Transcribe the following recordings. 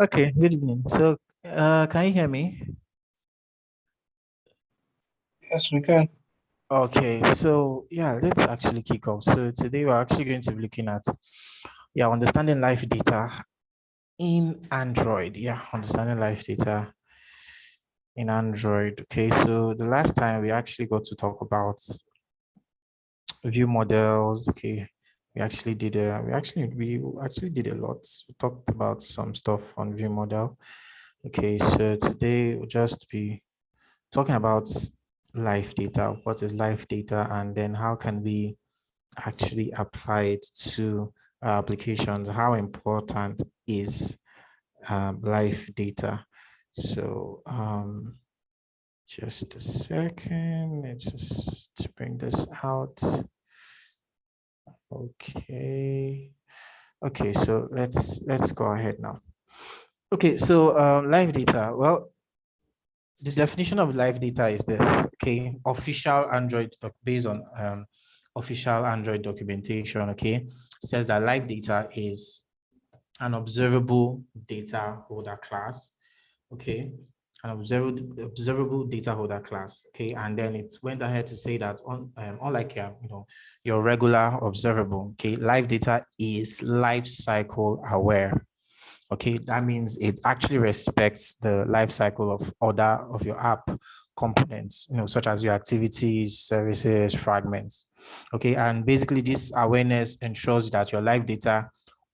Okay, good evening. So, can you hear me? Yes, we can. Okay, so yeah, let's actually kick off. So today we're actually going to be looking at, understanding live data in Android. Yeah, understanding live data in Android. Okay, so the last time we actually got to talk about view models. Okay, we actually did a lot. We talked about some stuff on view model. Okay, so today we'll just be talking about live data. What is live data, and then how can we actually apply it to applications? How important is live data? So just a second. Let's just bring this out. Okay. Okay, so let's go ahead now. Okay, so live data. Well, the definition of live data is this. Okay, official Android based on official Android documentation. Okay, says that live data is an observable data holder class. Okay, an observable data holder class. Okay, and then it went ahead to say that unlike your regular observable. Okay, live data is life cycle aware. Okay, that means it actually respects the life cycle of other of your app components, such as your activities, services, fragments. Okay, and basically this awareness ensures that your live data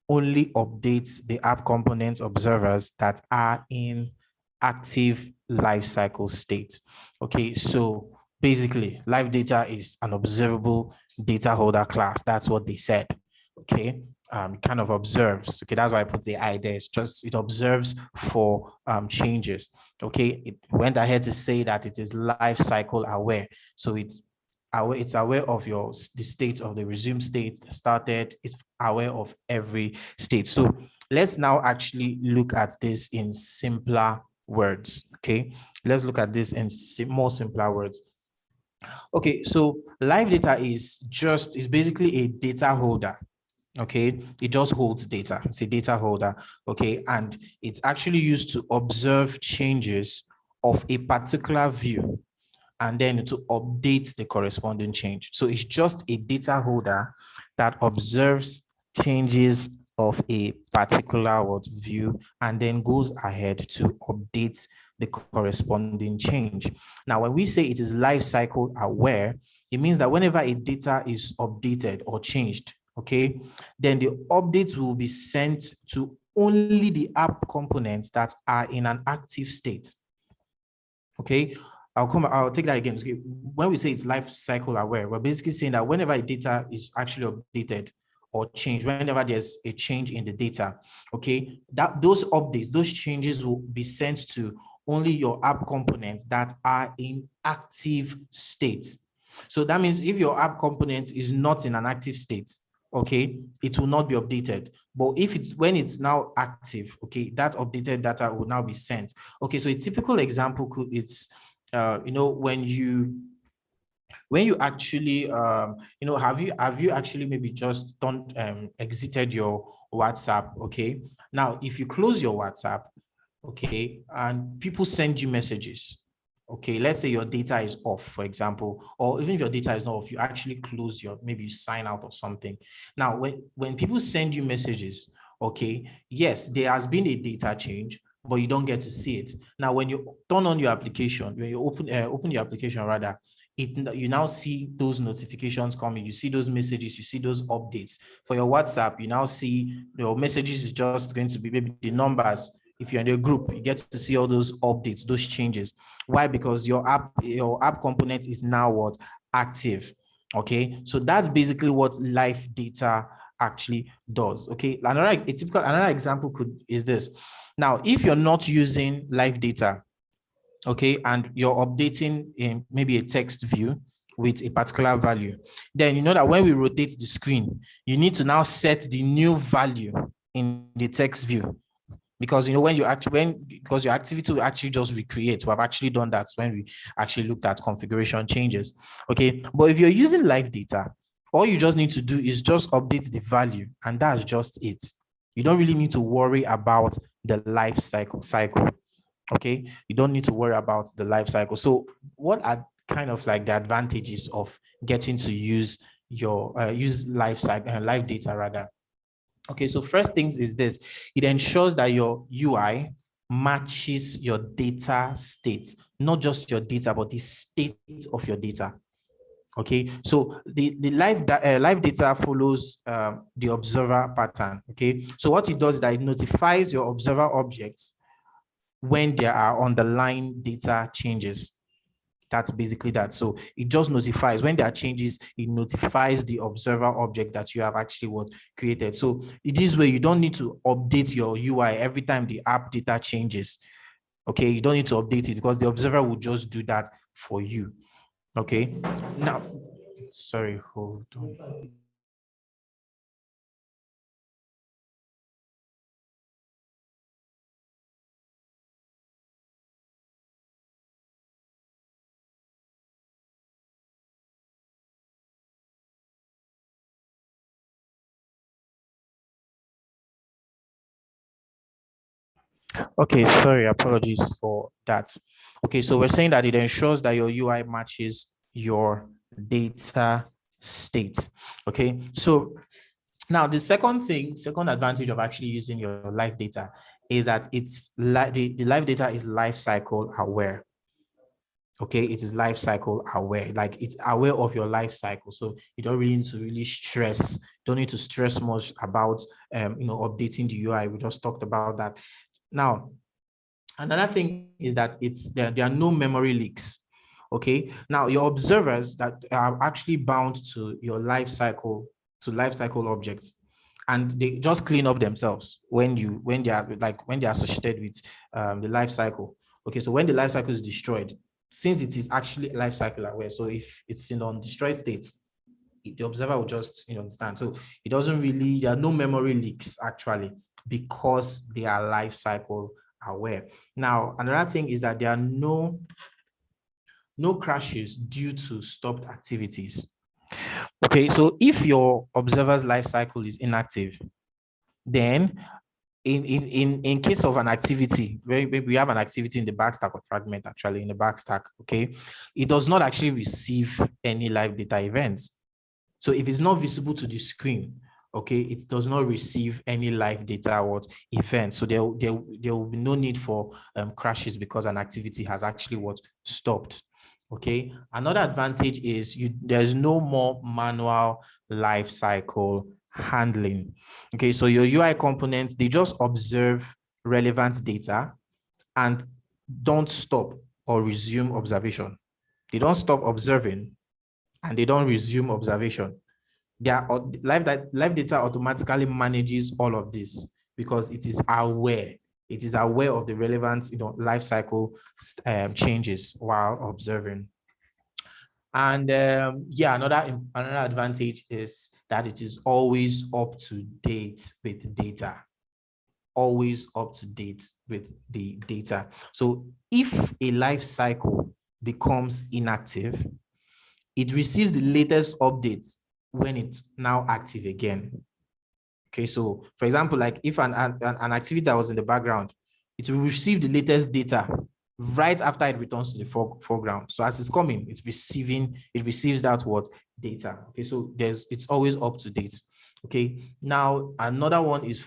only updates the app component observers that are in active life cycle state. Okay, so basically live data is an observable data holder class. That's what they said. Okay, kind of observes. Okay, that's why I put the I there. It's just it observes for changes. Okay, it went ahead to say that it is life cycle aware. So it's aware of the state of the resume state, the started. It's aware of every state. So let's now actually look at this in simpler words. Okay, let's look at this in more simpler words. Okay, so live data is basically a data holder. Okay, it just holds data. It's a data holder. Okay, and it's actually used to observe changes of a particular view and then to update the corresponding change. So it's just a data holder that observes changes of a particular view and then goes ahead to update the corresponding change. Now, when we say it is life cycle aware, it means that whenever a data is updated or changed, okay, then the updates will be sent to only the app components that are in an active state. Okay, I'll take that again. Okay. When we say it's life cycle aware, we're basically saying that whenever a data is actually updated or changed, whenever there's a change in the data, okay, that those updates, those changes will be sent to only your app components that are in active state. So that means if your app component is not in an active state, okay, it will not be updated. But if it's when it's now active, okay, that updated data will now be sent. Okay, so a typical example it's when you actually have you actually maybe just done exited your WhatsApp. Okay, now if you close your WhatsApp, okay, and people send you messages. Okay, let's say your data is off, for example, or even if your data is not off, you actually close maybe you sign out or something. Now, when people send you messages, okay, yes, there has been a data change, but you don't get to see it. Now, when you turn on your application, when you open your application rather, you now see those notifications coming, you see those messages, you see those updates. For your WhatsApp, you now see your messages is just going to be maybe the numbers. If you're in a group, you get to see all those updates, those changes. Why? Because your app component is now what? Active. Okay, so that's basically what live data actually does. Okay, another example is this. Now, if you're not using live data, okay, and you're updating in maybe a text view with a particular value, then you know that when we rotate the screen, you need to now set the new value in the text view. Because when you actually because your activity will actually just recreate. We have actually done that when we actually looked at configuration changes. Okay, but if you're using live data, all you just need to do is just update the value, and that's just it. You don't really need to worry about the life cycle. Okay, you don't need to worry about the life cycle. So what are kind of like the advantages of getting to use your use life cycle live data rather? Okay, so first things is this: it ensures that your UI matches your data state, not just your data, but the state of your data. Okay, so the live data follows the observer pattern. Okay, so what it does is that it notifies your observer objects when there are underlying data changes. That's basically that. So it just notifies when there are changes, it notifies the observer object that you have actually created. So this way, you don't need to update your UI every time the app data changes. Okay, you don't need to update it because the observer will just do that for you. Okay, now, sorry, hold on. Okay, sorry, apologies for that. Okay, so we're saying that it ensures that your UI matches your data state. Okay, so now the second advantage of actually using your live data is that it's the live data is life cycle aware. Okay, it is life cycle aware, like it's aware of your life cycle. So you don't really need to don't need to stress much about updating the UI. We just talked about that. Now, another thing is that there are no memory leaks. Okay, now your observers that are actually bound to your life cycle, objects, and they just clean up themselves when they are associated with the life cycle. Okay, so when the life cycle is destroyed, since it is actually life cycle aware, so if it's in undestroyed state, the observer will just understand. So it doesn't really, there are no memory leaks actually, because they are life cycle aware. Now, another thing is that there are no crashes due to stopped activities. Okay, so if your observer's life cycle is inactive, then in case of an activity, we have an activity in the backstack or fragment, actually in the backstack, okay, it does not actually receive any live data events. So if it's not visible to the screen, okay, it does not receive any live data or event. So there will be no need for crashes because an activity has actually stopped. Okay. Another advantage is there's no more manual life cycle handling. Okay. So your UI components, they just observe relevant data and don't stop or resume observation. They don't stop observing and they don't resume observation. Live data automatically manages all of this because it is aware. It is aware of the relevant, life cycle changes while observing. And yeah, another advantage is that it is always up to date with data. Always up to date with the data. So if a life cycle becomes inactive, it receives the latest updates when it's now active again. Okay, so for example, like if an activity that was in the background, it will receive the latest data right after it returns to the foreground. So as it's coming, it receives that data. Okay, so it's always up to date. Okay, now another one is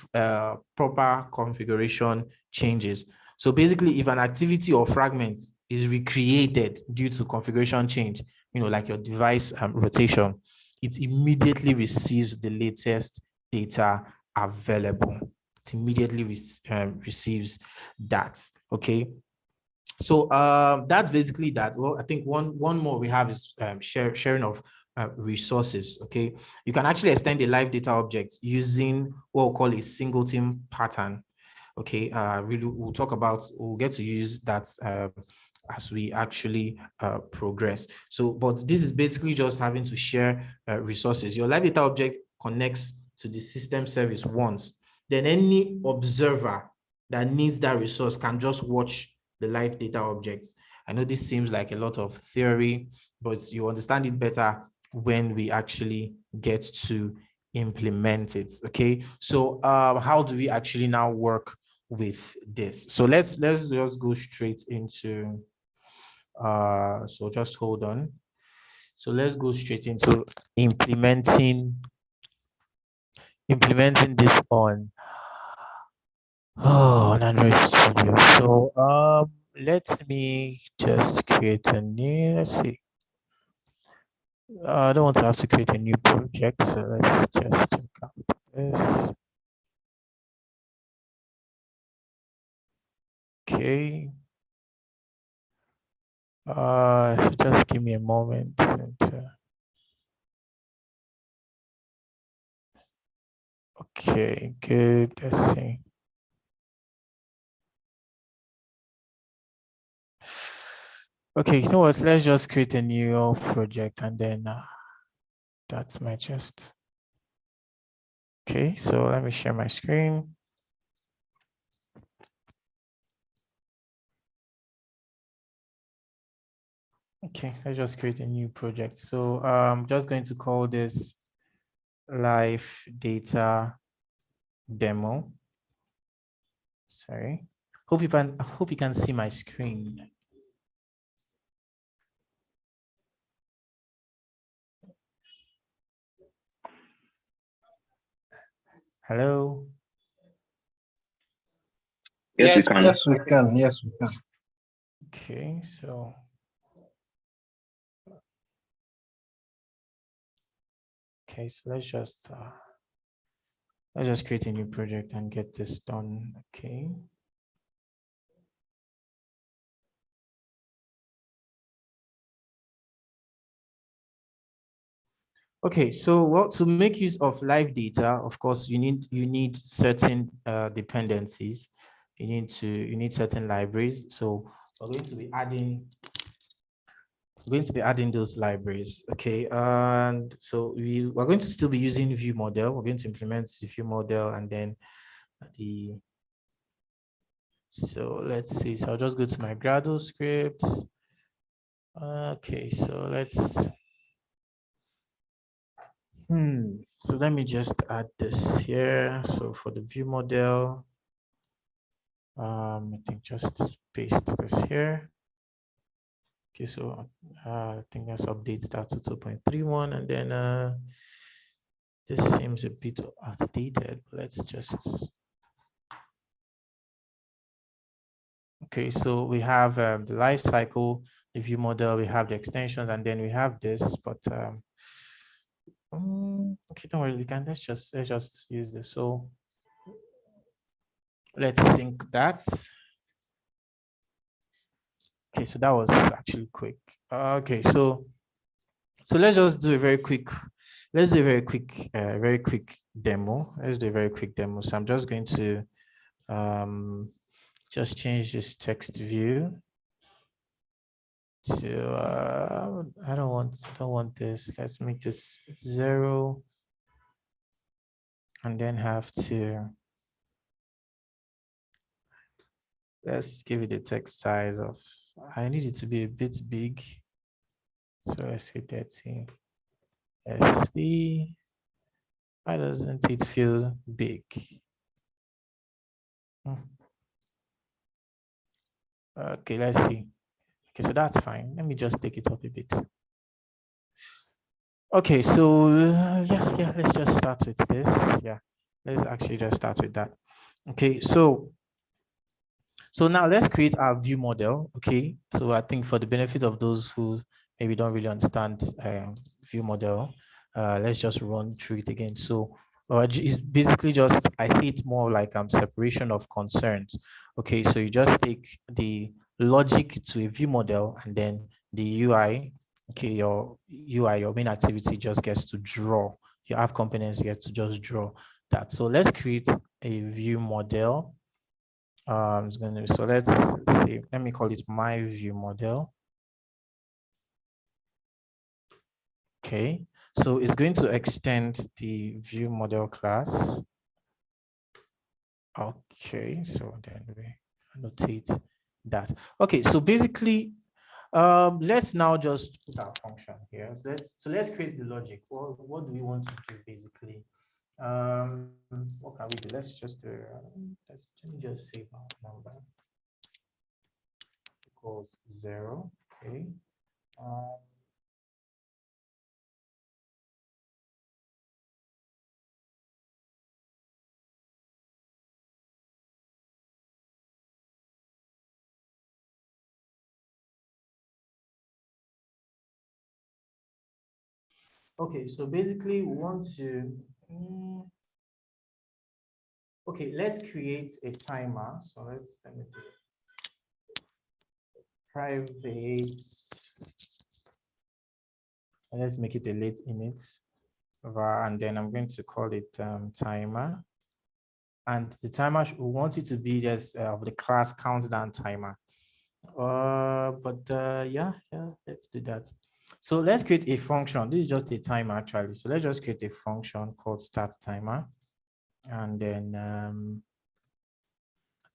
proper configuration changes. So basically, if an activity or fragment is recreated due to configuration change, like your device rotation, it immediately receives the latest data available. It immediately receives that. Okay. So that's basically that. Well, I think one more we have is sharing of resources. Okay, you can actually extend the live data objects using what we'll call a singleton pattern. Okay, we'll get to use that as we actually progress. So, but this is basically just having to share resources. Your live data object connects to the system service once. Then any observer that needs that resource can just watch the live data objects. I know this seems like a lot of theory, but you understand it better when we actually get to implement it. Okay, so how do we actually now work with this. So let's just go straight into so just hold on. So let's go straight into implementing this on Android Studio. So let me just create a new, let's see. I don't want to have to create a new project, so let's just check out this. Okay. So just give me a moment. Okay, good. Let's see. Okay, you know what? Let's just create a new project and then that might just. Okay, so let me share my screen. Okay, let's just create a new project. So I'm just going to call this live data demo. Sorry. I hope you can see my screen. Hello. Yes, we can. Yes, we can. Okay, so let's just create a new project and get this done. Okay. Okay, so well, to make use of live data, of course, you need certain dependencies. You need certain libraries. So we're going to be adding those libraries. Okay, and so we're going to still be using view model. We're going to implement the view model and then so let's see. So I'll just go to my Gradle scripts. Okay, so let's so let me just add this here. So for the view model, I think just paste this here. Okay, so I think let's update that to 2.31 and then this seems a bit outdated. Let's just okay, so we have the life cycle, the view model, we have the extensions, and then we have this, but okay, don't worry, let's just use this. So let's sync that. Okay, so that was actually quick. Okay, so let's just do a very quick, very quick demo. Let's do a very quick demo. So I'm just going to just change this text view to I don't want this. Let's make this 0 and then have to let's give it a text size of I need it to be a bit big. So let's say 30 SV. Why doesn't it feel big? Okay, let's see. Okay, so that's fine. Let me just take it up a bit. Okay, so yeah, let's just start with this. Yeah, let's actually just start with that. Okay, so now let's create our view model. Okay, so I think for the benefit of those who maybe don't really understand view model, let's just run through it again. So it's basically just, I see it more like separation of concerns. Okay, so you just take the logic to a view model and then the UI, okay, your UI, your main activity just gets to draw. Your app components get to just draw that. So let's create a view model. So let's see, let me call it my view model. Okay, so it's going to extend the view model class. Okay, so then we annotate that. Okay, so basically, let's now just put our function here. Let's create the logic. What do we want to do basically? What can we do? Let's just let's just say number equals 0. Okay. Okay, so basically we want to okay, let's create a timer. So let me do private, and let's make it a late init var, and then I'm going to call it timer. And the timer, we want it to be just of the class countdown timer. Yeah, let's do that. So let's create a function. This is just a timer actually. So let's just create a function called start timer. And then,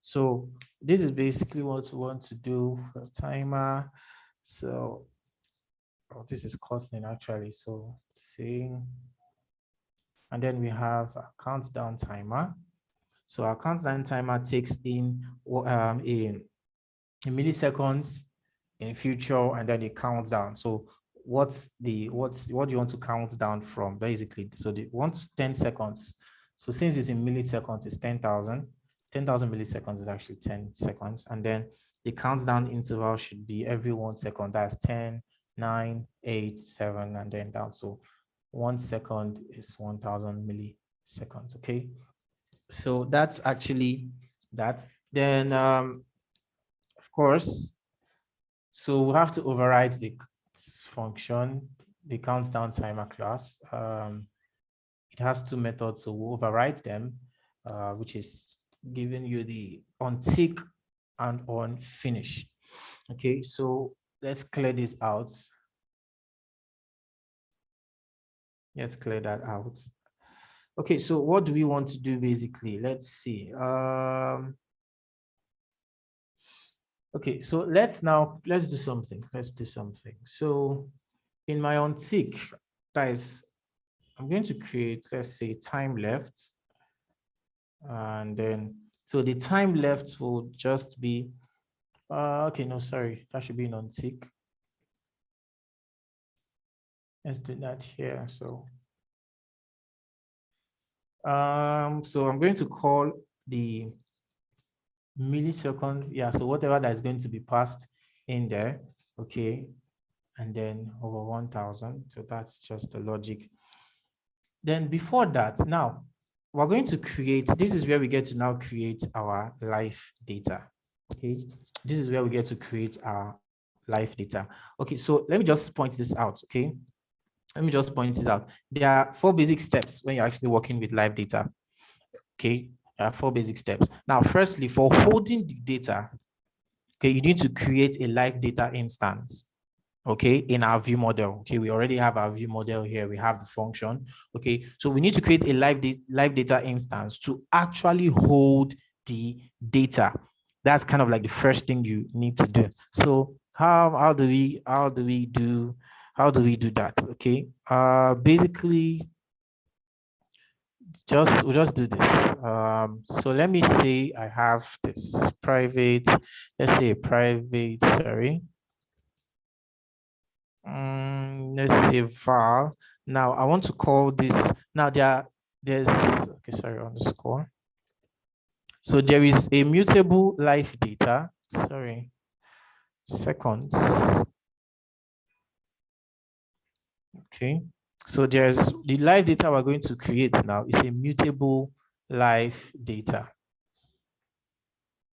so this is basically what we want to do for the timer. So, this is Kotlin actually. So saying, and then we have a countdown timer. So our countdown timer takes in in milliseconds in future, and then it counts down. So what do you want to count down from basically? So the 1 to 10 seconds. So since it's in milliseconds, it's 10,000. 10,000 milliseconds is actually 10 seconds. And then the countdown interval should be every 1 second. That's 10, 9, 8, 7, and then down. So 1 second is 1,000 milliseconds. Okay. So that's actually that. Then, of course, so we have to override the function, the countdown timer class. It has 2 methods, so we'll override them, which is giving you the on tick and on finish. Okay, so let's clear this out. Let's clear that out. Okay, so what do we want to do basically? Let's see. Okay, so let's do something. Let's do something. So in my on tick, guys, I'm going to create, let's say, time left. And then, so the time left will just be, okay, no, sorry, that should be on tick. Let's do that here. So I'm going to call the millisecond, yeah, so whatever that's going to be passed in there, okay, and then over 1,000. So that's just the logic. Then before that, now we're going to create, this is where we get to now create our live data. Okay, this is where we get to create our live data. Okay, so let me just point this out. Okay, let me just point this out. There are 4 basic steps when you're actually working with live data. Okay, there are 4 basic steps. Now, firstly, for holding the data, okay, you need to create a live data instance. Okay, in our view model. Okay, we already have our view model here. We have the function. Okay, so we need to create a live data instance to actually hold the data. That's kind of like the first thing you need to do. So how do we do that? Okay, basically, we'll just do this. So let me say I have this private, let's say a private, sorry. Let's say var. Now I want to call this. Now there's okay, sorry, underscore. So there is a mutable live data. Sorry, seconds. Okay. So there's the live data we're going to create now is a mutable live data.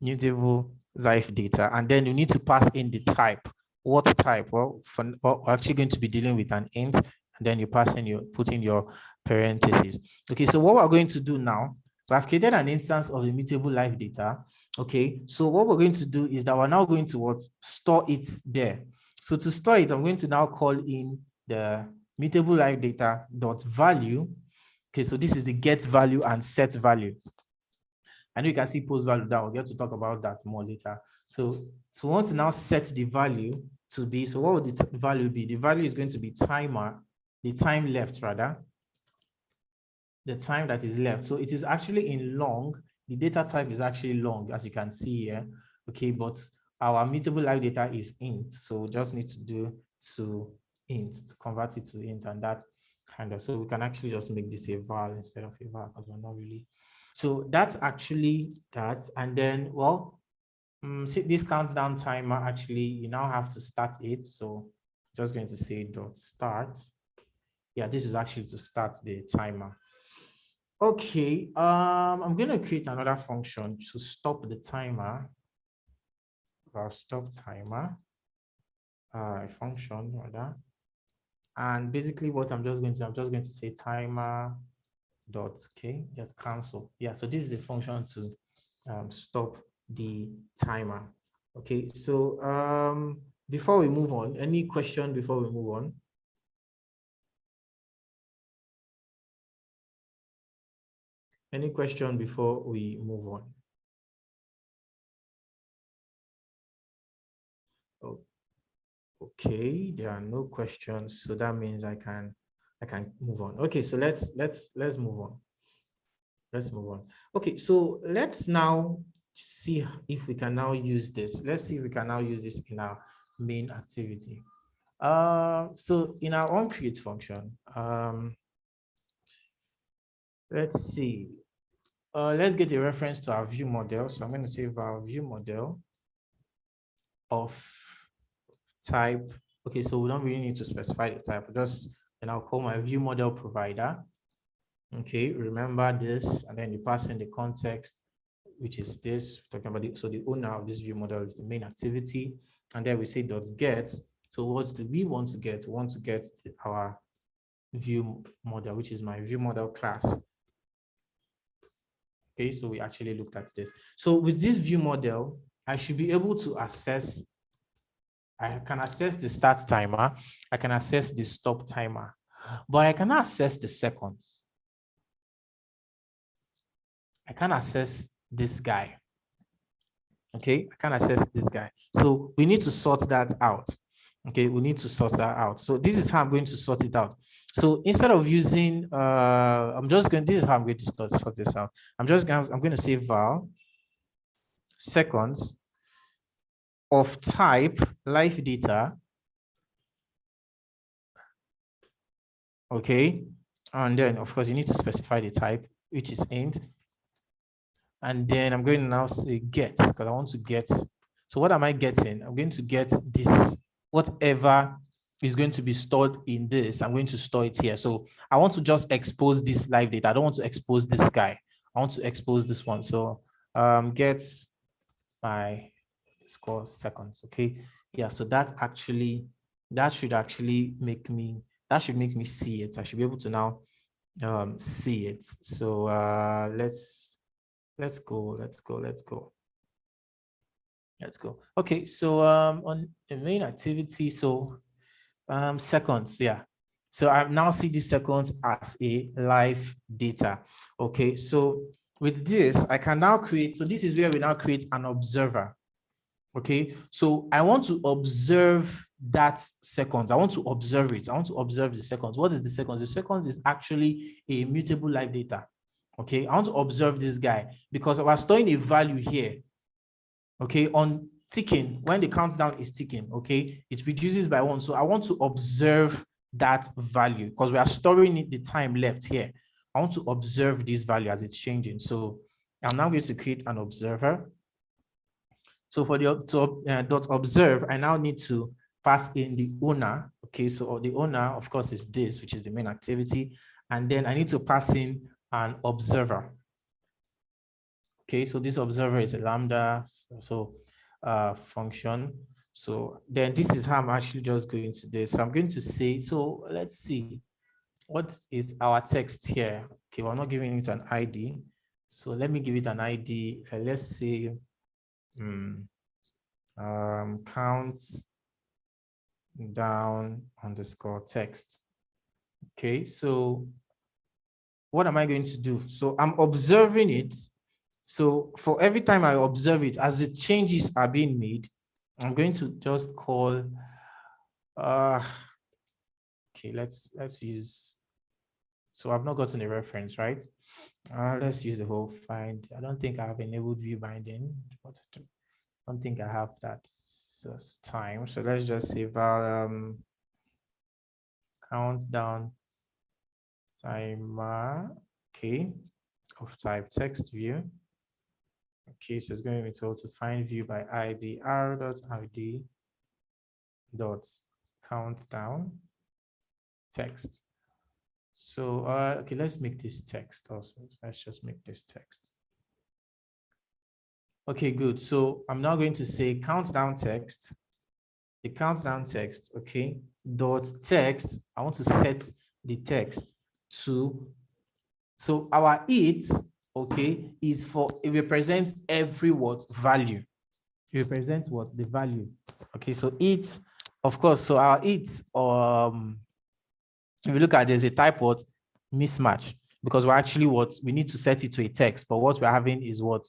Mutable live data, and then you need to pass in the type. What type? Well, we're actually going to be dealing with an int, and then you pass in put in your parentheses. Okay, so what we're going to do now, we have created an instance of the mutable live data. Okay, so what we're going to do is that we're now going to store it there. So to store it, I'm going to now call in the mutable live data dot value. Okay, so this is the get value and set value. I know you can see post value down. We'll get to talk about that more later. So we want to now set the value to be, so what would the value be? The value is going to be timer, the time left rather. the time that is left. So it is actually in long. The data type is actually long, as you can see here. Okay, but our mutable live data is int. So we just need to do to int to convert it to int, and that kind of, so we can actually just make this a val instead of a val because we're not really. So that's actually that. And then, well, see this countdown timer, actually, you now have to start it. So just going to say dot start. Yeah, this is actually to start the timer. Okay, I'm going to create another function to stop the timer. I'll stop timer, a function rather. And basically what I'm just going to say timer dot, okay, get cancel. Yeah, so this is the function to stop the timer. Okay, so before we move on, any question before we move on? Any question before we move on? Oh, okay, there are no questions, so that means I can move on. Okay, so let's move on. Let's move on. Okay, so let's now see if we can now use this. Let's see if we can now use this in our main activity. So in our onCreate function, let's see. Let's get a reference to our view model. So I'm going to say our view model of type. Okay, so we don't really need to specify the type. Just, and I'll call my view model provider. Okay, remember this, and then you pass in the context, which is this, talking about the, so the owner of this view model is the main activity, and then we say dot get. So what do we want to get? We want to get our view model, which is my view model class. Okay, so we actually looked at this. So with this view model, I should be able to access, I can access the start timer, I can access the stop timer, but I cannot access the seconds. I can't access this guy. Okay, I can't access this guy. So we need to sort that out. Okay, we need to sort that out. So this is how I'm going to sort it out. So instead of using, this is how I'm going to sort this out. I'm going to say val seconds of type live data. Okay, and then of course you need to specify the type, which is int. And then I'm going to now say get, because I want to get. So what am I getting? I'm going to get this, whatever is going to be stored in this, I'm going to store it here. So I want to just expose this live data. I don't want to expose this guy. I want to expose this one. So get my score seconds. Okay. Yeah. So that should actually make me see it. I should be able to now see it. So let's go. Okay, so on the main activity, so seconds, yeah. So I now see these seconds as a live data. Okay, so with this, I can now create, so this is where we now create an observer. Okay, so I want to observe that seconds. I want to observe it. I want to observe the seconds. What is the seconds? The seconds is actually a mutable live data. Okay, I want to observe this guy because we're storing a value here. Okay, on ticking, when the countdown is ticking, okay, it reduces by 1. So I want to observe that value because we are storing the time left here. I want to observe this value as it's changing. So I'm now going to create an observer. So for the dot observe, I now need to pass in the owner. Okay, so the owner, of course, is this, which is the main activity. And then I need to pass in an observer. Okay, so this observer is a lambda function. So then this is how I'm actually just going to this. So I'm going to say, so let's see, what is our text here? Okay, we're not giving it an ID. So let me give it an ID. Let's say count down underscore text. Okay, so what am I going to do? So I'm observing it. So for every time I observe it, as the changes are being made, I'm going to just call, okay, let's use So I've not gotten a reference, right? Let's use the whole find. I don't think I have enabled view binding, but I don't think I have that time. So let's just say val countdown timer, okay, of type text view. Okay, so it's going to be told to find view by id r.id dot countdown text. So okay, let's make this text also. Let's just make this text. Okay, good. So I'm now going to say countdown text, the countdown text, okay, dot text. I want to set the text to, so our it, okay, is for, it represents every what value. It represents what? The value. Okay, so it, of course, so our it, if you look at, there's a type what? Mismatch, because we're actually what? We need to set it to a text, but what we're having is what?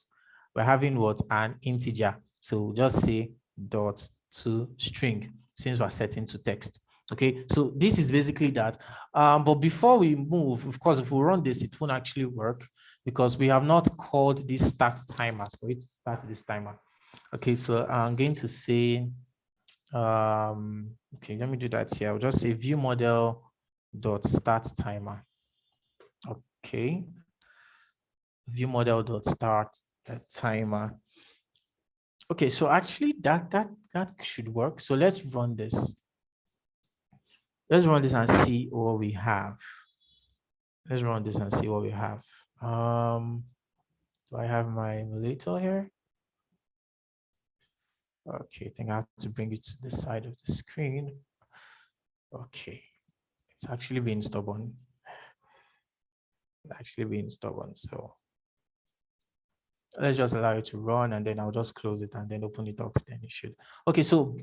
We're having what? An integer. So just say dot to string, since we're setting to text. Okay, so this is basically that. But before we move, of course, if we run this, it won't actually work because we have not called this start timer for it to start this timer. Okay, so I'm going to say, okay, let me do that here. I'll just say view model dot start timer. Okay, view model dot start timer. Okay, so actually that should work. So let's run this. Let's run this and see what we have. Let's run this and see what we have. Do I have my emulator here? Okay, I think I have to bring it to the side of the screen. Okay, it's actually being stubborn. So let's just allow it to run, and then I'll just close it and then open it up. Then it should. Okay, so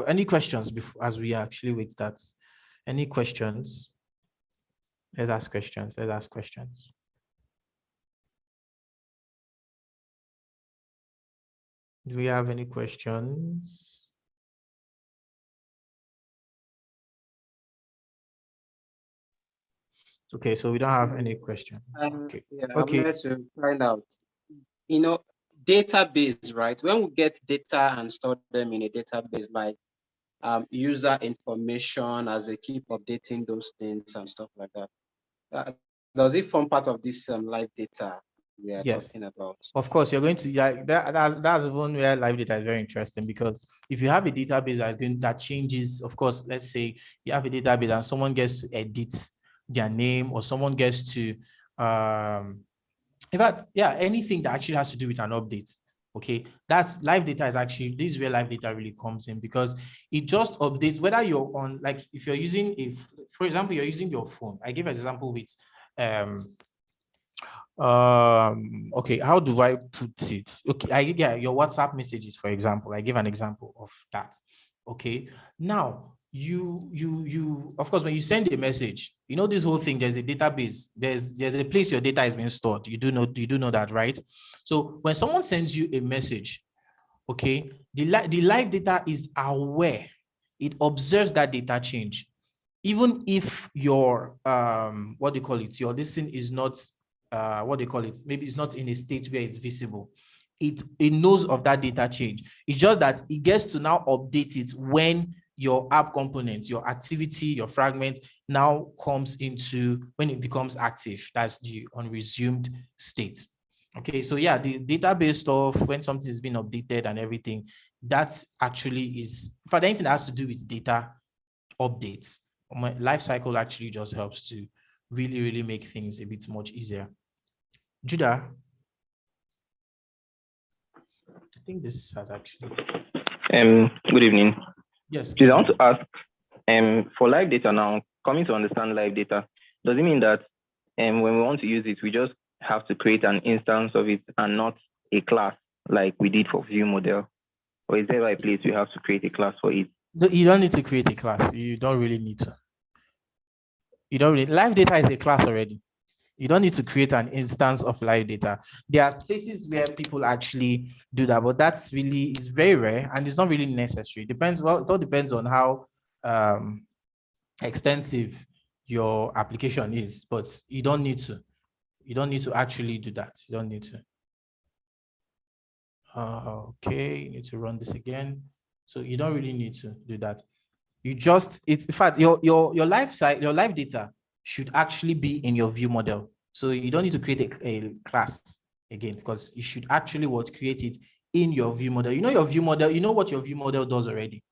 any questions before, as we actually wait that? Any questions? Let's ask questions. Do we have any questions? Okay, so we don't have any question. Okay. Yeah, okay. I wanted to find out, database, right? When we get data and store them in a database, like user information, as they keep updating those things and stuff like that, does it form part of this live data we are talking about? Of course, you're going to, yeah, that's one where live data is very interesting, because if you have a database that changes, of course, let's say you have a database and someone gets to edit their name, or someone gets to, in fact, yeah, anything that actually has to do with an update. Okay, that's live data is actually, this is where live data really comes in, because it just updates whether you're on, like if you're using, for example, you're using your phone. I give an example with, okay, how do I put it? Okay, yeah, your WhatsApp messages, for example. I give an example of that. Okay, now you of course, when you send a message, this whole thing, there's a database, there's a place your data is being stored. You do know that, right? So when someone sends you a message, okay, the live data is aware. It observes that data change, even if your what do you call it, your listing is not what they call it, maybe it's not in a state where it's visible. It knows of that data change. It's just that it gets to now update it when your app components, your activity, your fragment now comes into, when it becomes active. That's the unresumed state. Okay, so yeah, the database stuff, when something is being updated and everything, that actually is, for anything that has to do with data updates, my life cycle actually just helps to really make things a bit much easier. Judah, I think this has actually. Good evening. Yes. Please, I want to ask, for live data now, coming to understand live data, does it mean that when we want to use it, we just have to create an instance of it and not a class like we did for view model? Or is there a place we have to create a class for it? You don't need to create a class. You don't really need to. Live data is a class already. You don't need to create an instance of live data. There are places where people actually do that, but that's really, is very rare and it's not really necessary. It all depends on how extensive your application is, but you don't need to. You don't need to actually do that. You don't need to. Okay, you need to run this again. So you don't really need to do that. You just, it's in fact, your live site, your live data should actually be in your view model. So you don't need to create a class again, because you should actually create it in your view model. You know your view model, you know what your view model does already.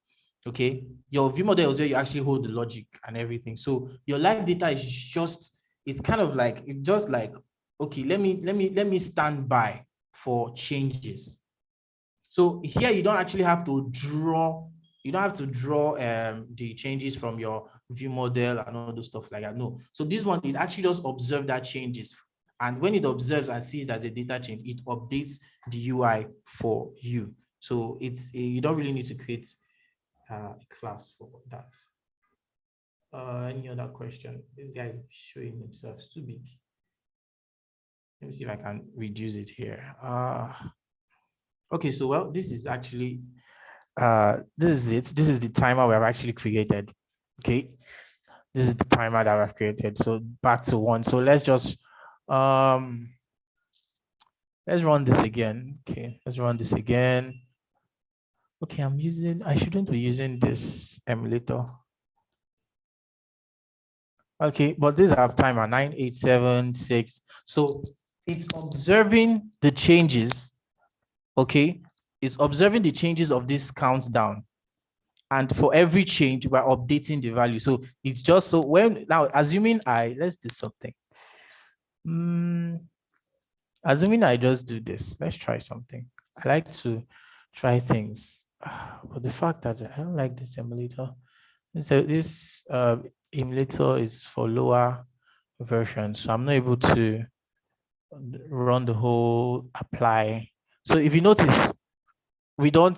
Okay, your view model is where you actually hold the logic and everything. So your live data is just, it's kind of like, it's just like, okay, let me stand by for changes. So here you don't actually have to draw, you don't have to draw the changes from your view model and all those stuff like that. No. So this one, it actually just observes that changes. And when it observes and sees that the data change, it updates the UI for you. So it's you don't really need to create a class for that. Any other question? This guy is showing himself, it's too big. Let me see if I can reduce it here. Okay, so well, this is actually this is it. This is the timer we have actually created. Okay, this is the timer that I've created. So back to 1. So let's just let's run this again. Okay, let's run this again. Okay, I shouldn't be using this emulator. Okay, but this is our timer 9876. So it's observing the changes. Okay, it's observing the changes of this countdown. And for every change, we're updating the value. So it's just so when now assuming let's do something. Assuming I just do this, let's try something. I like to try things, but the fact that I don't like this emulator. So this emulator is for lower version, so I'm not able to run the whole apply. So if you notice, we don't,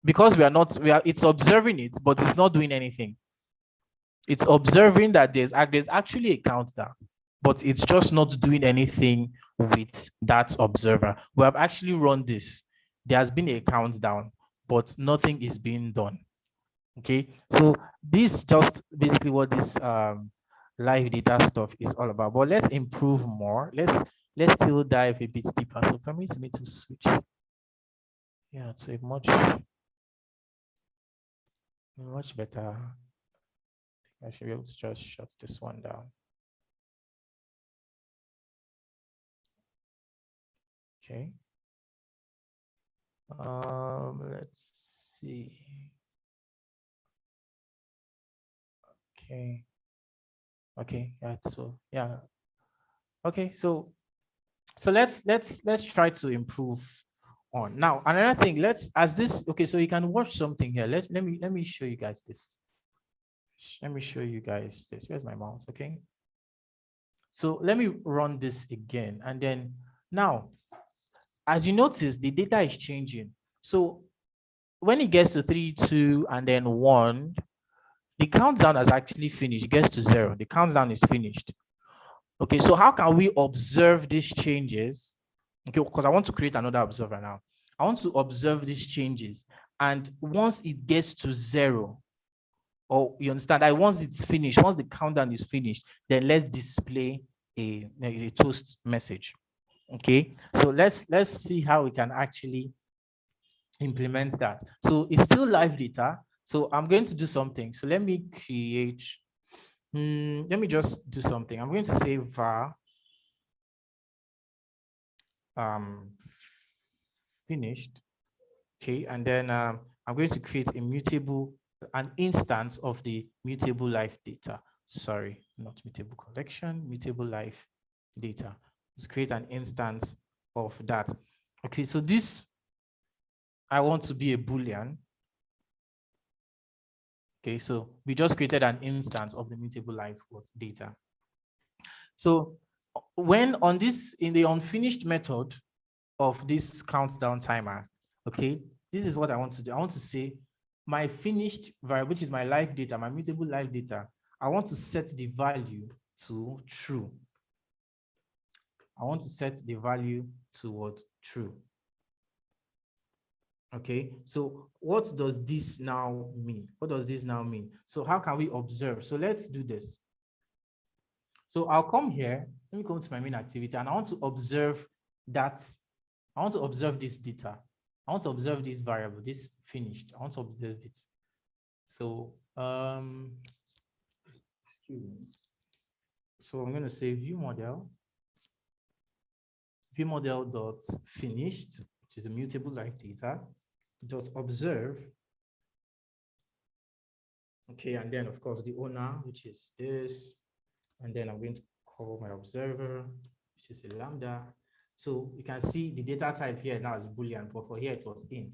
because it's observing it, but it's not doing anything. It's observing that there's actually a countdown, but it's just not doing anything with that observer. We have actually run this. There has been a countdown, but nothing is being done. Okay, so this just basically what this live data stuff is all about. But let's improve more. Let's still dive a bit deeper. So permit me to switch. Yeah, it's a much better. I should be able to just shut this one down. Okay. Let's see. Okay. Okay. Yeah. So yeah. Okay. So let's try to improve on now. Another thing. Okay. So you can watch something here. Let me show you guys this. Let me show you guys this. Where's my mouse? Okay. So let me run this again, and then now, as you notice, the data is changing. So when it gets to 3, 2, and then 1, the countdown has actually finished. It gets to 0. The countdown is finished. Okay, so how can we observe these changes? Okay, because I want to create another observer now. I want to observe these changes. And once it gets to 0, or you understand that once it's finished, once the countdown is finished, then let's display a toast message. Okay, so let's see how we can actually implement that. So it's still live data. So I'm going to do something. So let me create, let me just do something. I'm going to say var finished. Okay, and then I'm going to create an instance of the mutable live data. Sorry, not mutable collection, mutable live data. Let's create an instance of that. Okay, so this, I want to be a Boolean. Okay, so we just created an instance of the mutable live data. So when on this, in the unfinished method of this countdown timer, okay, this is what I want to do. I want to say my finished variable, which is my live data, my mutable live data, I want to set the value to true. I want to set the value to what? True. Okay, so what does this now mean? What does this now mean? So how can we observe? So let's do this. So I'll come here, let me go to my main activity, and I want to observe that. I want to observe this data. I want to observe this variable, this finished. I want to observe it. So, excuse me. So I'm going to say view model dot finished, which is a mutable live data, dot observe. Okay, and then of course the owner, which is this, and then I'm going to call my observer, which is a lambda. So you can see the data type here now is Boolean, but for here it was int.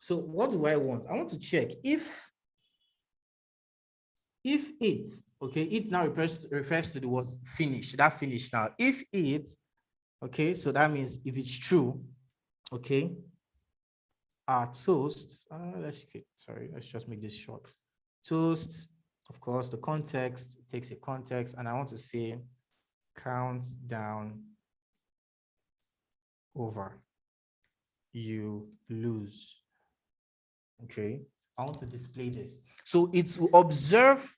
So what do I want? I want to check if it, okay, it now refers to the word finish, that finish now. If it, okay, so that means if it's true, okay, our toast, let's just make this short. Toast, of course, the context takes a context, and I want to say count down over, you lose. Okay, I want to display this. So it's to observe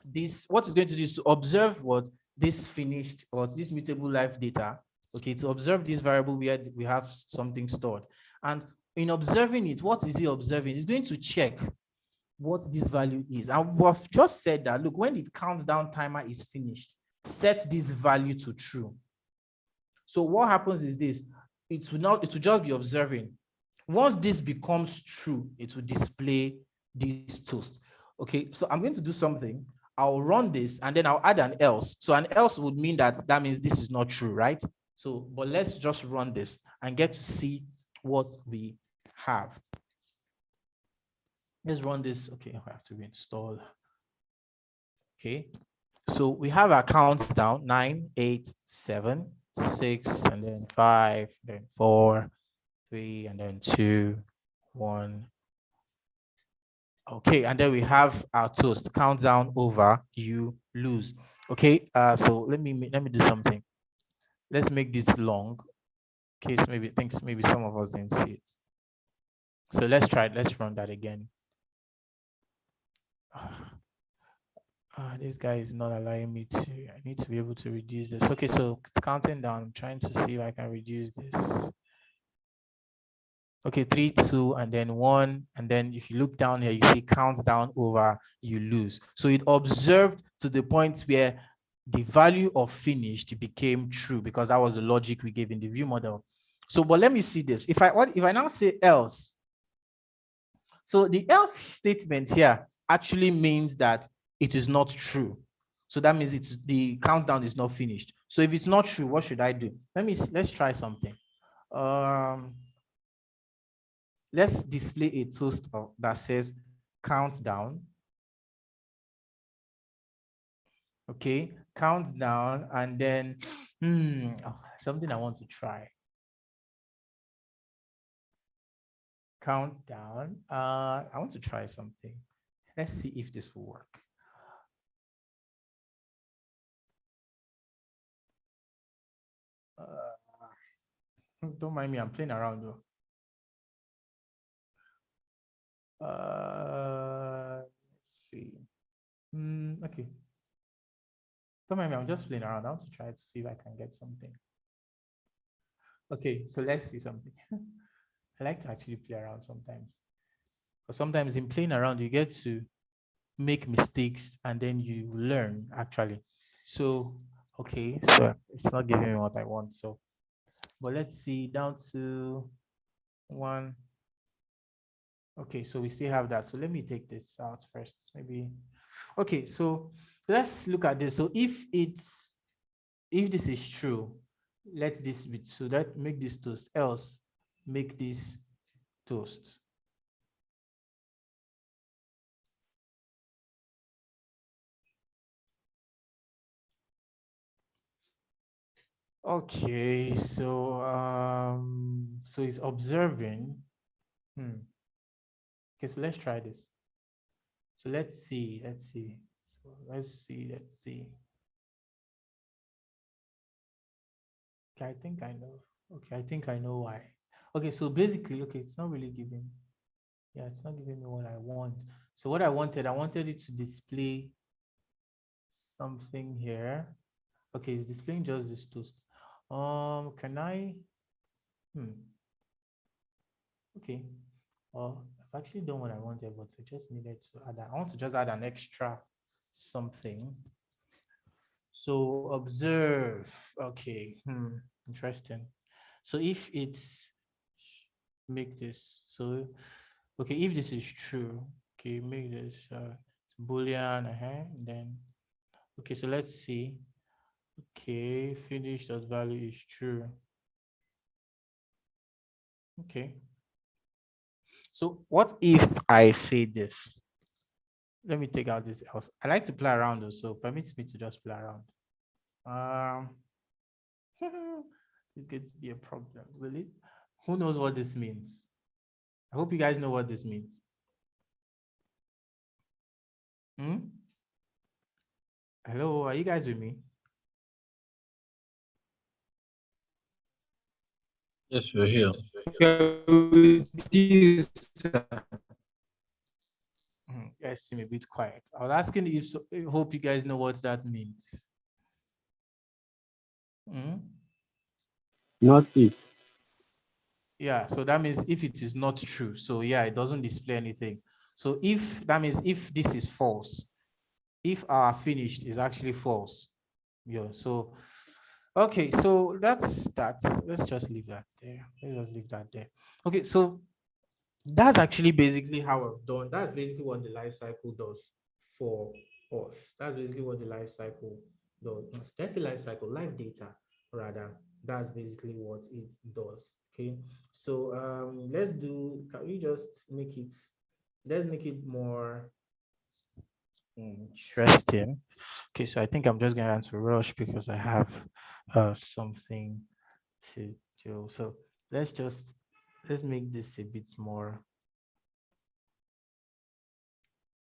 this. What it's going to do is to observe what this finished or this mutable live data. Okay, to observe this variable where we have something stored. And in observing it, what is it observing? It's going to check what this value is. And we've just said that, look, when the countdown timer is finished, set this value to true. So what happens is this, it will just be observing. Once this becomes true, it will display this toast. Okay, so I'm going to do something. I'll run this and then I'll add an else. So an else would mean that means this is not true, right? So, but let's just run this and get to see what we have. Let's run this. Okay, I have to reinstall. Okay, so we have our counts down 9, 8, 7, 6, and then 5, then 4, 3, and then 2, 1. Okay, and then we have our toast, countdown over, you lose. Okay, so let me do something. Let's make this long. In case maybe some of us didn't see it. So let's try it. Let's run that again. This guy is not allowing me to. I need to be able to reduce this. Okay, so it's counting down. I'm trying to see if I can reduce this. Okay, 3, 2, and then 1. And then if you look down here, you see countdown over, you lose. So it observed to the point where the value of finished became true because that was the logic we gave in the view model. So, but let me see this. If I now say else, so the else statement here actually means that it is not true. So that means the countdown is not finished. So if it's not true, what should I do? Let's try something. Let's display a toast that says countdown. Okay, countdown, and then something I want to try. Countdown. I want to try something. Let's see if this will work. Don't mind me, I'm playing around though. Let's see. Okay. Don't mind me, I'm just playing around. I want to try to see if I can get something. Okay, so let's see something. I like to actually play around sometimes. But sometimes in playing around, you get to make mistakes and then you learn actually. So, okay, so it's not giving me what I want. So, but let's see down to 1. Okay, so we still have that. So let me take this out first, maybe. Okay, so let's look at this. So if this is true, let this be, so that make this toast, else make this toast. Okay, so so it's observing. Okay, so let's try this. So let's see. So let's see. Okay, I think I know. Okay, I think I know why. Okay, so basically, okay, it's not really giving. Yeah, it's not giving me what I want. So what I wanted it to display something here. Okay, it's displaying just this toast. Can I? Okay. Well, I've actually done what I wanted, but I just needed to add. I want to just add an extra something. So observe. Okay. Interesting. So if it's make this so okay, if this is true, okay, make this boolean, then okay, so let's see. Okay, finish that value is true. Okay. So what if I say this? Let me take out this else. I like to play around though, so permits me to just play around. It's going to be a problem, will it? Who knows what this means? I hope you guys know what this means. Hello, are you guys with me? Yes, we're here. You guys seem a bit quiet. I was asking if so, I hope you guys know what that means. Not if. Yeah, so that means if it is not true. So yeah, it doesn't display anything. So if that means if this is false, if our finished is actually false. Yeah, so okay, so that's that. Let's just leave that there. Let's just leave that there. Okay, so that's actually basically how I've done. That's basically what the life cycle does for us. That's basically what the life cycle does. That's the life cycle, life data, rather. That's basically what it does. Okay. So let's do, can we just make it, let's make it more interesting. Okay, so I think I'm just gonna answer rush because I have something to do. So let's make this a bit more.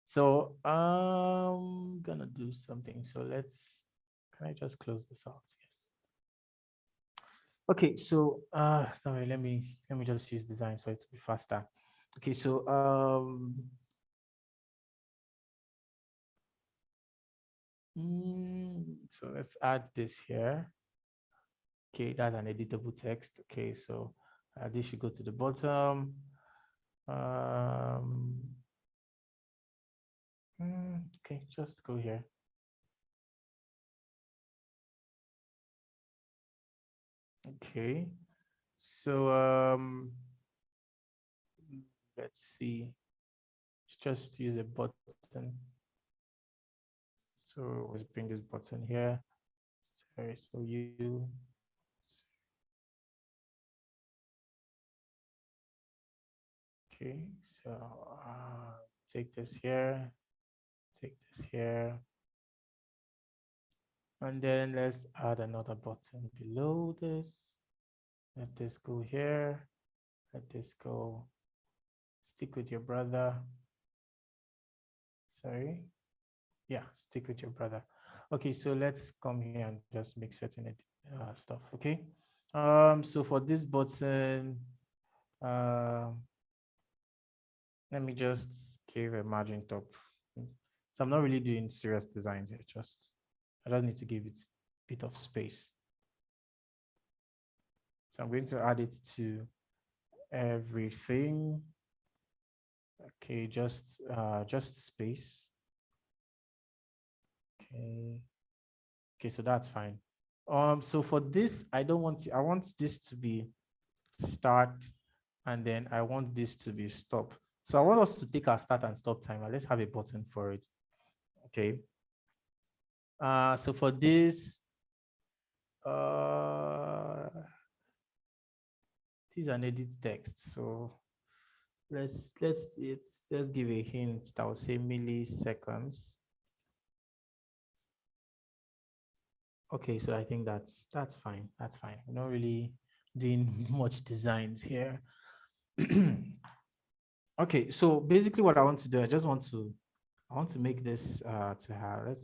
So I'm gonna do something. So can I just close this out? Yes. Okay, so sorry, let me just use design so it will be faster. Okay, so so let's add this here. Okay, that's an editable text. Okay, so this should go to the bottom. Okay, just go here. Okay, so let's see. Let's just use a button. So let's bring this button here. Sorry, so you. Okay, so take this here, take this here. And then let's add another button below this. Let this go here. Let this go. Stick with your brother. Sorry. Yeah, stick with your brother. Okay, so let's come here and just make certain stuff. Okay. So for this button, let me just give a margin top. So I'm not really doing serious designs here. I just need to give it a bit of space. So I'm going to add it to everything. Okay, just space. Okay. Okay, so that's fine. So for this, I want this to be start, and then I want this to be stop. So I want us to take our start and stop timer. Let's have a button for it. Okay. So for this, these are edit text. So let's give a hint that will say milliseconds. Okay, so I think that's fine. That's fine. We're not really doing much designs here. Okay, so basically what I want to do, I want to make this to have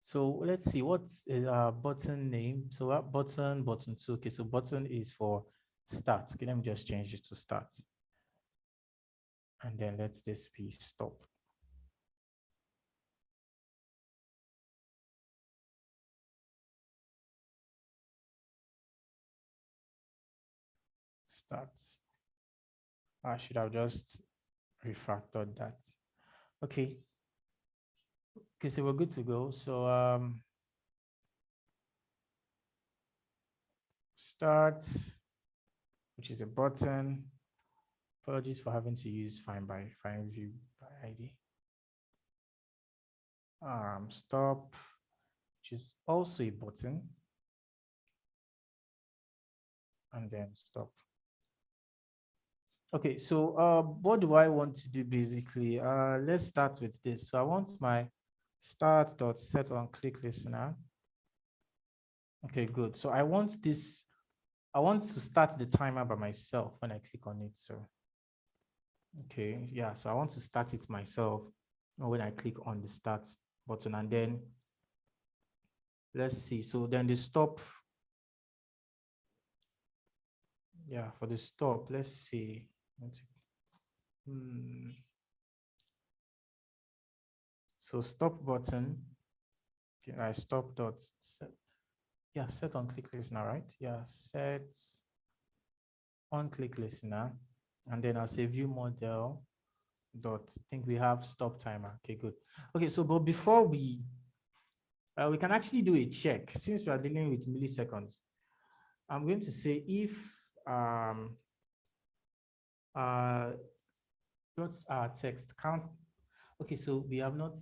so let's see what's our button name. So what button 2. Okay, so button is for start. Okay, let me just change it to start. And then let this be stop. start. I should have just refactored that. Okay. Okay, so we're good to go. So start, which is a button. Apologies for having to use find view by ID. Stop, which is also a button. And then stop. Okay, so what do I want to do basically? Let's start with this. So I want my start.set on click listener. Okay, good. So I want this, I want to start the timer by myself when I click on it. So, okay, yeah, so I want to start it myself when I click on the start button. And then let's see. So then the stop. Yeah, for the stop, let's see. So stop button. Okay, I stop dot set. Yeah, set on click listener, right? Yeah, set on click listener. And then I'll say view model dot, I think we have stop timer. Okay, good. Okay, so but before we can actually do a check since we are dealing with milliseconds. I'm going to say if what's our text count? Okay, so we have not,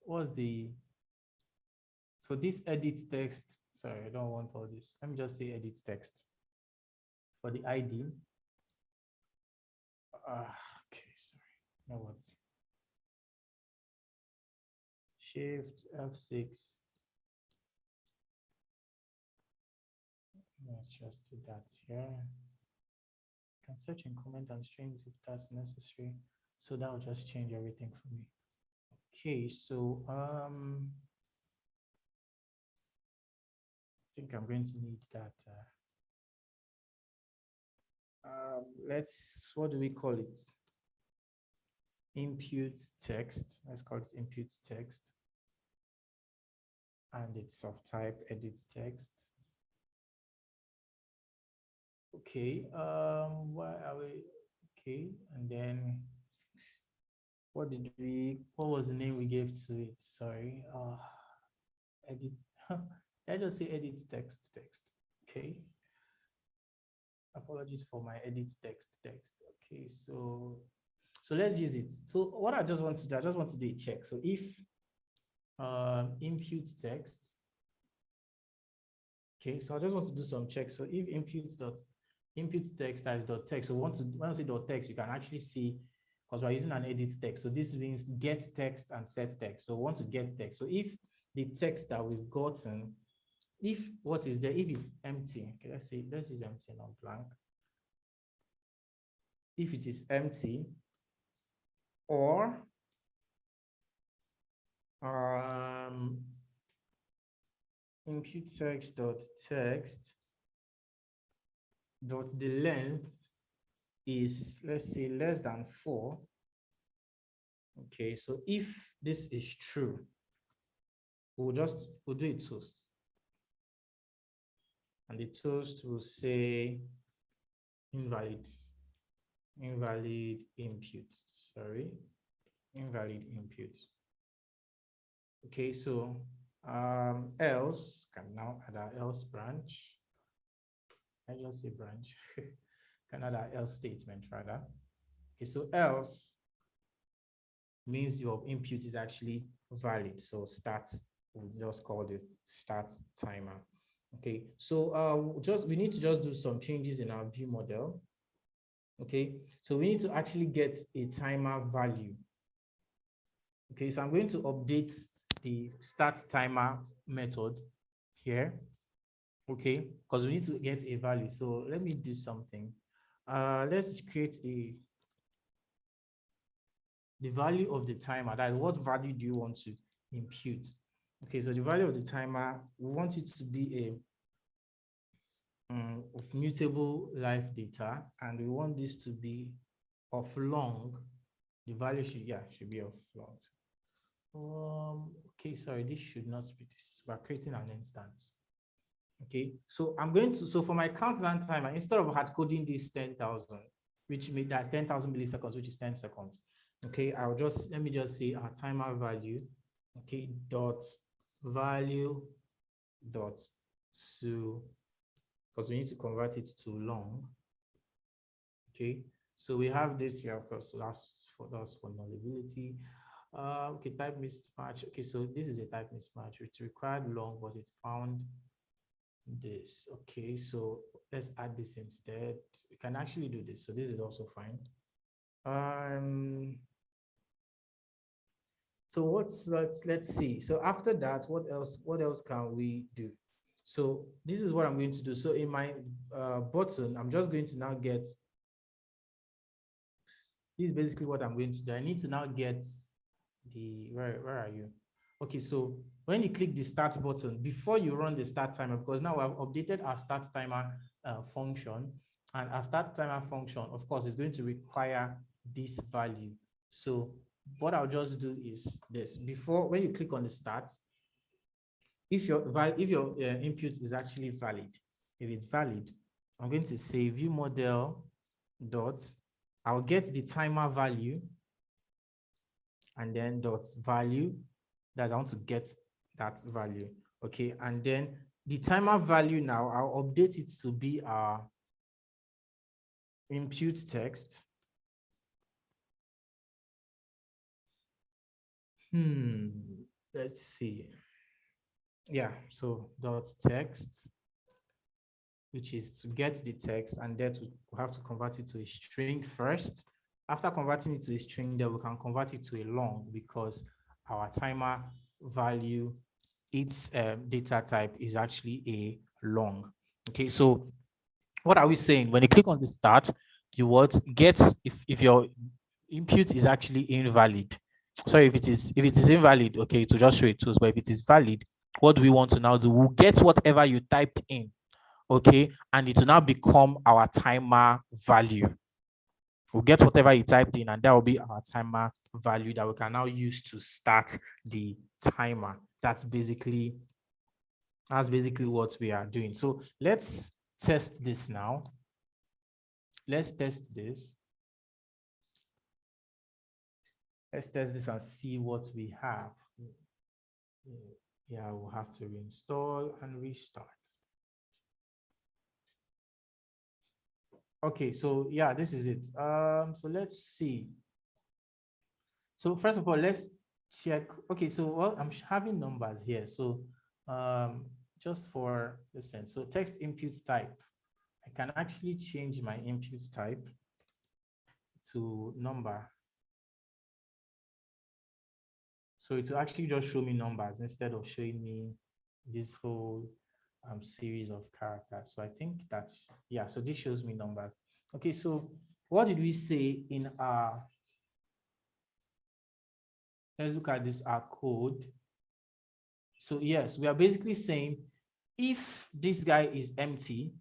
what's the, so this edit text, sorry, I don't want all this. Let me just say edit text for the ID. Okay, sorry, no what? Shift F6. Let's just do that here. You can search in comment and strings if that's necessary. So that will just change everything for me. Okay, so I think I'm going to need that. What do we call it? Impute text. Let's call it impute text. And it's of type edit text. Okay, why are we? Okay, and then what was the name we gave to it? Sorry, edit. I just say edit text. Okay. Apologies for my edit text. Okay, so let's use it. So what I just want to do, I just want to do a check. So if impute text, okay, so I just want to do some checks. So if impute text that is dot text, so when I say dot text, you can actually see, because we're using an edit text. So this means get text and set text. So we want to get text. So if the text that we've gotten, if what is there, if it's empty, okay, let's use empty, not blank. If it is empty, or impute text dot the length is, let's say, less than 4. Okay, so if this is true, we'll do a toast. And the toast will say invalid input. Sorry, invalid input. Okay, so else can now add our else branch. I just say branch. Can add our else statement rather. Okay, so else means your input is actually valid. So start, we'll just call it start timer. Okay, so we need to just do some changes in our view model. Okay, so we need to actually get a timer value. Okay, so I'm going to update the start timer method here. Okay, because we need to get a value. So let me do something. Let's create the value of the timer. That is, what value do you want to impute? Okay, so the value of the timer, we want it to be of mutable live data, and we want this to be of long. The value should be of long. Okay, sorry, this should not be this. We're creating an instance. Okay, so I'm going to, so for my countdown timer, instead of hard coding this 10,000, which made that's 10,000 milliseconds, which is 10 seconds. Okay, I'll just, let me just say our timer value, okay, dot value dot to, because we need to convert it to long. Okay, so we have this here, of course, so that's for nullability. Okay, type mismatch. Okay, so this is a type mismatch. It required long, but it found this. Okay, so let's add this instead. We can actually do this. So this is also fine. So let's see. So after that, what else can we do? So this is what I'm going to do. So in my button, I'm just going to now get, this is basically what I'm going to do. I need to now get the, where are you? Okay, so when you click the start button, before you run the start timer, because now I've updated our start timer function, and our start timer function, of course, is going to require this value. So what I'll just do is this. Before, when you click on the start, if your input is actually valid, if it's valid, I'm going to say view model dot, I'll get the timer value, and then dot value, that I want to get that value. Okay, and then the timer value now, I'll update it to be our impute text. Let's see. Yeah, so dot text, which is to get the text, and then we have to convert it to a string first. After converting it to a string, then we can convert it to a long, because our timer value, its data type is actually a long. Okay, so what are we saying? When you click on the start, you would get, if your input is actually invalid. Sorry, if it is invalid, okay, to just show it to us. But if it is valid, what do we want to now do? We'll get whatever you typed in, okay, and it will now become our timer value. We'll get whatever you typed in, and that will be our timer value that we can now use to start the timer. That's basically what we are doing. So let's test this now. Let's test this. Let's test this and see what we have. Yeah, we'll have to reinstall and restart. Okay, so yeah, this is it. So let's see. So first of all, let's check. Okay, so well, I'm having numbers here. So just for the sense, so text input type, I can actually change my input type to number. So it will actually just show me numbers instead of showing me this whole series of characters. So I think that's, yeah, so this shows me numbers. Okay, so what did we say in our, let's look at this, our code. So yes, we are basically saying if this guy is empty,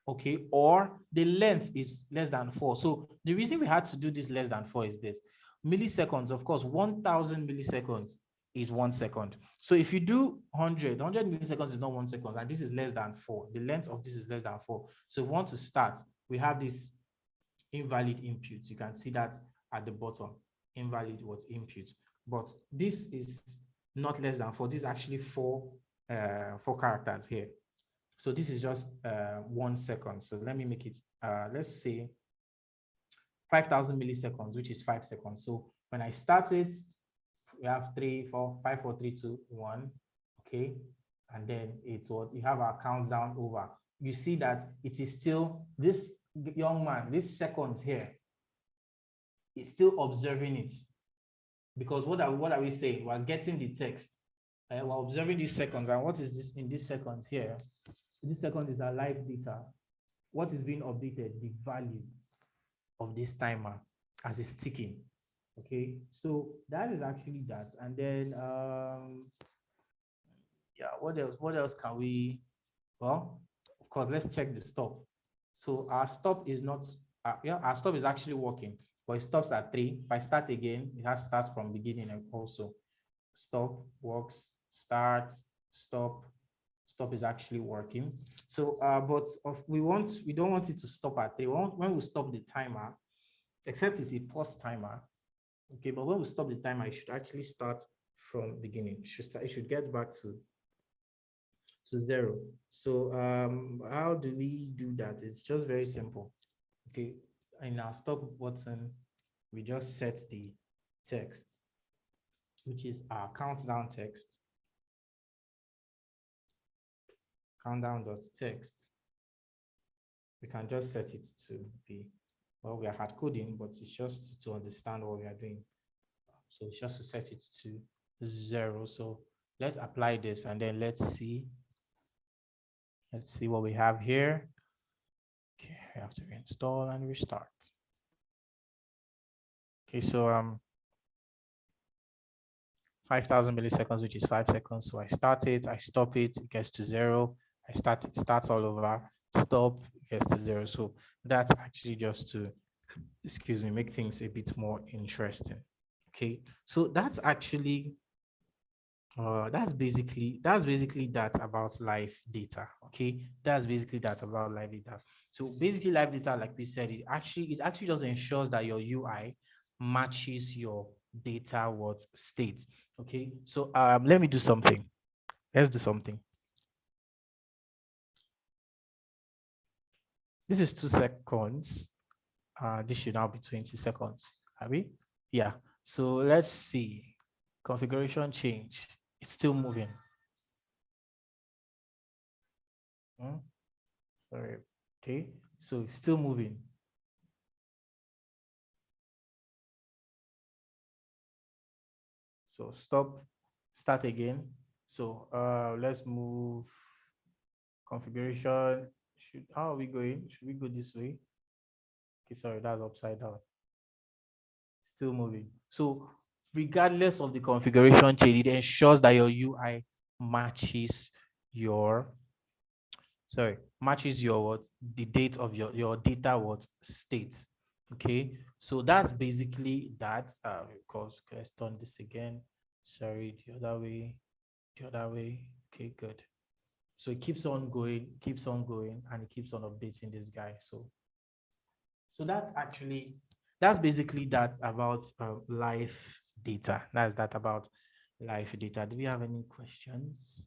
okay, or the length is less than 4. So the reason we had to do this less than 4 is this. Milliseconds, of course, 1,000 milliseconds is 1 second. So if you do 100 milliseconds is not 1 second, and this is less than 4. The length of this is less than 4. So if we want to start, we have this invalid input. You can see that at the bottom, invalid what input. But this is not less than 4. This is actually 4 characters here. So this is just 1 second. So let me make it, let's say 5,000 milliseconds, which is 5 seconds. So when I start it, we have 3, 4, 5, 4, 3, 2, 1. Okay. And then it's what you have our countdown over. You see that it is still, this young man, this seconds here, is still observing it. Because what are we saying? We're getting the text. We're observing these seconds. And what is this in these seconds here? This second is our live data. What is being updated? The value of this timer as it's ticking. Okay, so that is actually that. And then yeah, what else can we, well, of course, let's check the stop. So our stop is not, yeah, our stop is actually working, but it stops at 3. If I start again, it has to start from beginning. And also stop works, start, stop stop is actually working. So, but we don't want it to stop at 3. When we stop the timer, except it's a pause timer. Okay, but when we stop the timer, it should actually start from beginning. It should get back to 0. So how do we do that? It's just very simple. Okay, in our stop button, we just set the text, which is our countdown text. Countdown.text. We can just set it to be, well, we are hard coding, but it's just to understand what we are doing. So it's just to set it to 0. So let's apply this and then let's see what we have here. Okay, we have to reinstall and restart. Okay, so 5,000 milliseconds, which is 5 seconds. So I start it, I stop it, it gets to 0. I start, it starts all over, stop, it gets to 0. So that's actually just to, excuse me, make things a bit more interesting. Okay, so that's actually that's basically that about live data. Okay, that's basically that about live data. So basically live data, like we said, it actually just ensures that your UI matches your data state. Okay, so let me do something. Let's do something. This is 2 seconds. This should now be 20 seconds. Are we? Yeah. So let's see. Configuration change. It's still moving. Sorry. Okay. So it's still moving. So stop, start again. So let's move configuration. How are we going? Should we go this way? Okay, sorry, that's upside down. Still moving. So regardless of the configuration change, it ensures that your UI matches your the date of your data state. Okay, so that's basically that. Because let's turn this again. Sorry, the other way. Okay, good. So it keeps on going, and it keeps on updating this guy. So that's basically that about live data. That's that about live data. Do we have any questions?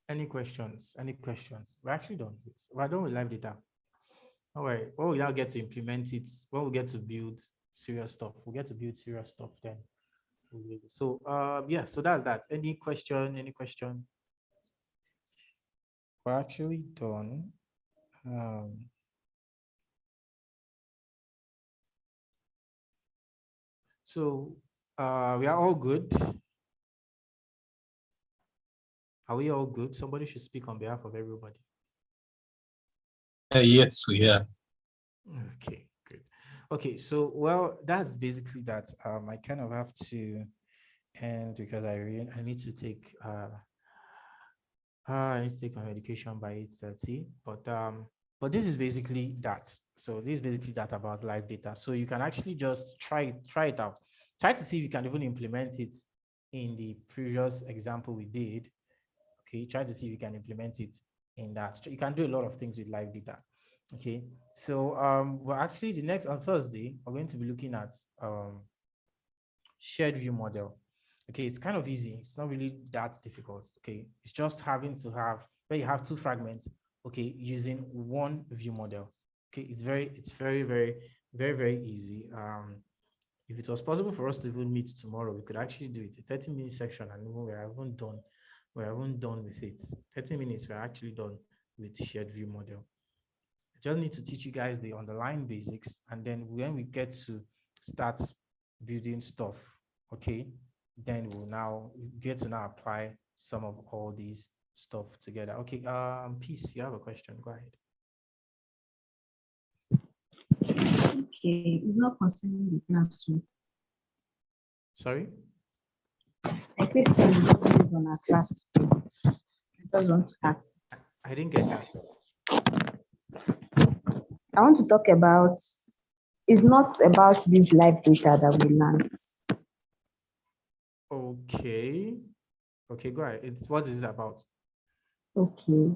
Any questions? We're actually done. We're done with live data. All right. When we now get to implement it, when we get to build serious stuff, then. So yeah, so that's that. Any question? We're actually done. So we are all good. Are we all good? Somebody should speak on behalf of everybody. Yes, we are. Okay, good. Okay, so well, that's basically that. I kind of have to end because I need to take I need to take my medication by 8:30. But this is basically that. So this is basically that about live data. So you can actually just try it out. Try to see if you can even implement it in the previous example we did. Okay, try to see if you can implement it in that. You can do a lot of things with live data. Okay, so well, actually on Thursday, we're going to be looking at shared view model. Okay, it's kind of easy. It's not really that difficult. Okay, it's just having to have where you have 2 fragments. Okay, using one view model. Okay, it's very, very easy. If it was possible for us to even meet tomorrow, we could actually do it. A 30-minute section, and we haven't done with it. 30 minutes, we're actually done with shared view model. I just need to teach you guys the underlying basics, and then when we get to start building stuff, okay, then we'll now get to apply some of all these stuff together. Okay, Peace, you have a question, go ahead. Okay, it's not concerning the classroom. Sorry? A question is based on our class. I just want to ask. I didn't get that. I want to talk about it's not about this live data that we learned. Okay. Okay, go ahead. What is it about? Okay.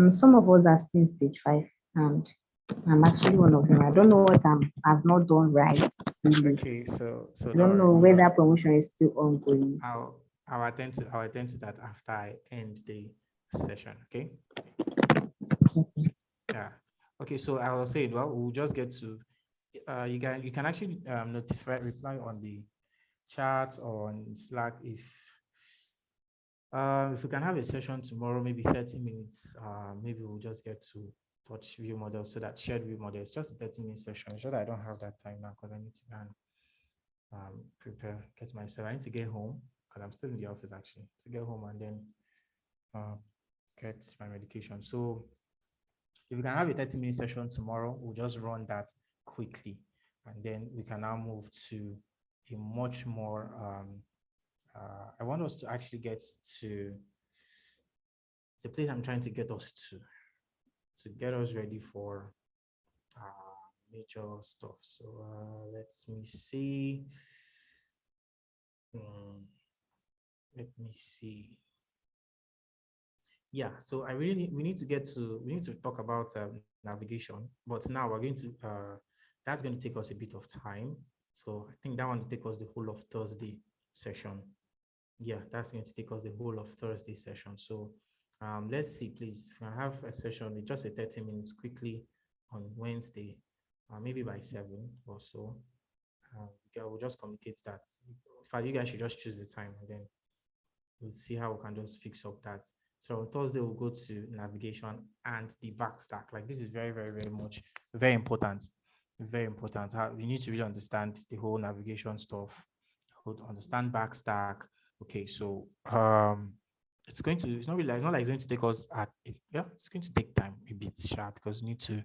Some of us are still in stage 5, and I'm actually one of them. I don't know what I've not done right. Really. Okay, so I don't know whether promotion is still ongoing. I'll attend to that after I end the session. Okay. Okay. Yeah. Okay. So I was saying, well, we'll just get to. You can actually reply on the chat or on Slack if we can have a session tomorrow, maybe 30 minutes. Maybe we'll just get to touch view models, so that shared view model is just a 30-minute session. I'm sure that I don't have that time now because I need to go and prepare, get myself. I need to get home because I'm still in the office actually, to get home and then get my medication. So if we can have a 30-minute session tomorrow, we'll just run that quickly. And then we can now move to a much more, I want us to actually get to, it's a place I'm trying to get us to get us ready for major stuff. So let me see. Let me see. Yeah, so we need to talk about navigation, but now we're going to that's going to take us a bit of time. So I think that one will take us the whole of Thursday session. Yeah, that's going to take us the whole of Thursday session. So let's see, please, if you can have a session, just a 30 minutes quickly on Wednesday, maybe by 7 or so. We'll just communicate that. In fact, you guys should just choose the time and then we'll see how we can just fix up that. So on Thursday, we'll go to navigation and the backstack. Like this is very, very, very much, very important. Very important. You need to really understand the whole navigation stuff, understand backstack. Okay, so it's not like it's going to take us it's going to take time a bit sharp because you need to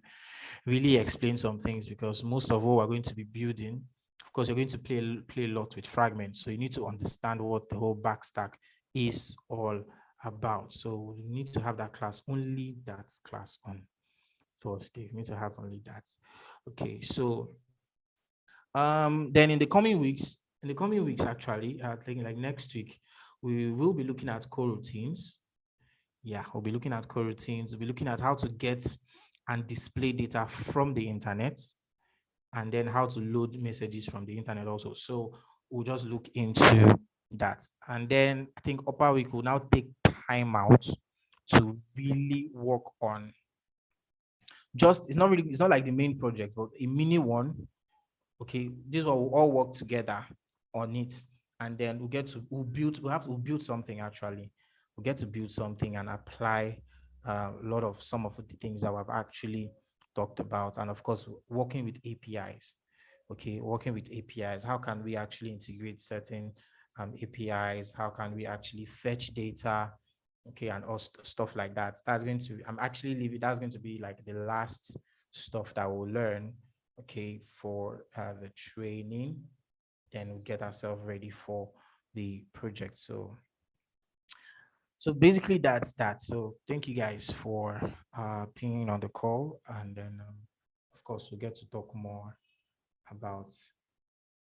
really explain some things because most of what we're going to be building, of course, you're going to play a lot with fragments. So you need to understand what the whole backstack is all about. So you need to have that class, only that class on Thursday. You need to have only that. Okay, so then in the coming weeks actually, I think like next week, we will be looking at coroutines. Yeah, we'll be looking at coroutines. We'll be looking at how to get and display data from the internet, and then how to load messages from the internet also. So we'll just look into that. And then I think upper week will now take time out to really work on it's not like the main project, but a mini one. Okay, this one will all work together on it. And then we'll build something actually. We'll get to build something and apply some of the things that we've actually talked about. And of course, working with APIs. Okay, working with APIs. How can we actually integrate certain APIs? How can we actually fetch data? Okay, and all stuff like that. That's going to be like the last stuff that we'll learn, okay, for the training. Then we'll get ourselves ready for the project. So basically that's that. So thank you guys for being on the call, and then of course we'll get to talk more about